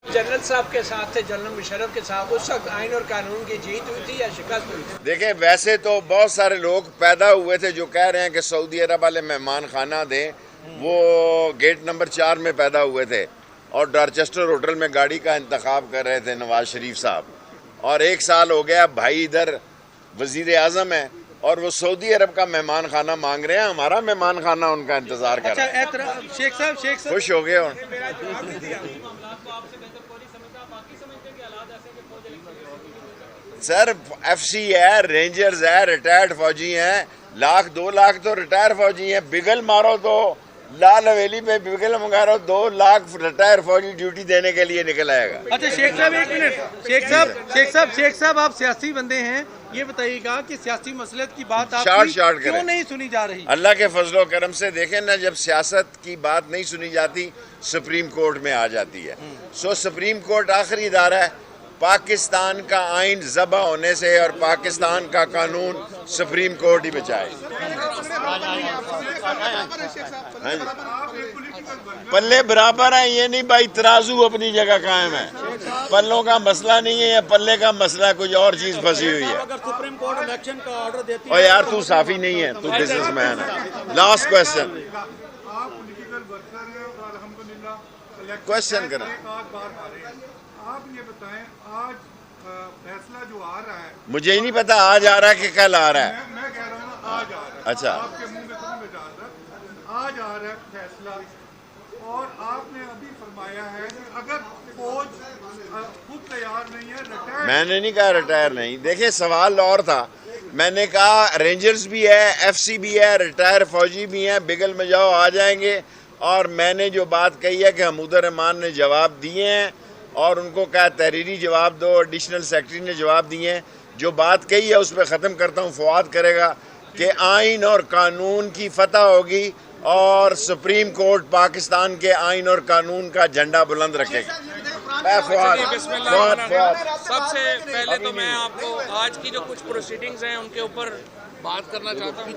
General साहब के साथ थे, जनरल मुशर्रफ के साथ, उस वक्त आइन और कानून की जीत हुई थी या शिकस्त हुई थी? देखें, वैसे तो बहुत सारे लोग पैदा हुए थे जो कह रहे हैं कि सऊदी अरब वाले मेहमान खाना दें। वो गेट नंबर 4 में पैदा हुए थे और डॉर्चेस्टर होटल में गाड़ी का इंतखाब कर रहे थे नवाज शरीफ साहब, और 1 साल हो गया भाई इधर वजीर आजम है और वो सऊदी अरब का मेहमान खाना मांग रहे हैं। हमारा मेहमान खाना उनका इंतजार कर रहा है। शेख साहब खुश हो गए और सर FC है, रेंजर्स है, रिटायर्ड फौजी हैं, 1,00,000 2 लाख तो रिटायर फौजी हैं। बिगल मारो तो लाल हवेली पे बिगल मारो 2 लाख रिटायर फौजी ड्यूटी देने के लिए निकल आएगा। अच्छा शेख साहब, एक मिनट। शेख साहब आप सियासी बंदे हैं, ये बताइएगा कि सियासी मसलहत की बात आपकी क्यों नहीं सुनी जा रही? अल्लाह के फजलो करम से देखें ना, जब सियासत की बात नहीं सुनी जाती सुप्रीम कोर्ट में आ जाती है। सो सुप्रीम कोर्ट आखिरी इदारा है। पाकिस्तान का आइन ज़बा होने से और पाकिस्तान का कानून सुप्रीम कोर्ट ही बचाए। पल्ले बराबर है, ये नहीं भाई, तराजू अपनी जगह कायम है। पल्लों का मसला नहीं है, पल्ले का मसला कुछ और चीज फंसी हुई है। अगर सुप्रीम कोर्ट इलेक्शन का ऑर्डर देती और यार तू साफी नहीं है, तू बिजनेसमैन है। लास्ट क्वेश्चन क्वेश्चन करें। आप ये बताएं, आज फैसला जो आ रहा है, मुझे ही नहीं पता आज आ रहा है कि कल आ रहा है। मैं कह रहा हूँ आज आ रहा है। अच्छा, आपके मुंह में तो नहीं इजाजत, आज आ रहा है फैसला। और आपने अभी फरमाया है कि अगर फौज खुद तैयार नहीं है, रिटायर। मैंने नहीं कहा रिटायर नहीं। देखिए सवाल और था, मैंने कहा रेंजर्स भी है, FC भी है, रिटायर फौजी भी हैं, बिगल में जाओ आ जाएंगे। और मैंने जो बात कही है कि हमूदुर रहमान ने जवाब दिए हैं और उनको कहा तहरीरी जवाब दो, एडिशनल सेक्रेटरी ने जवाब दिए हैं। जो बात कही है उस पर ख़त्म करता हूँ, फवाद करेगा कि आइन और कानून की फतह होगी और सुप्रीम कोर्ट पाकिस्तान के आइन और कानून का झंडा बुलंद रखेगा। सबसे पहले तो मैं आपको आज की जो कुछ प्रोसीडिंग्स हैं उनके ऊपर बात करना चाहता हूँ।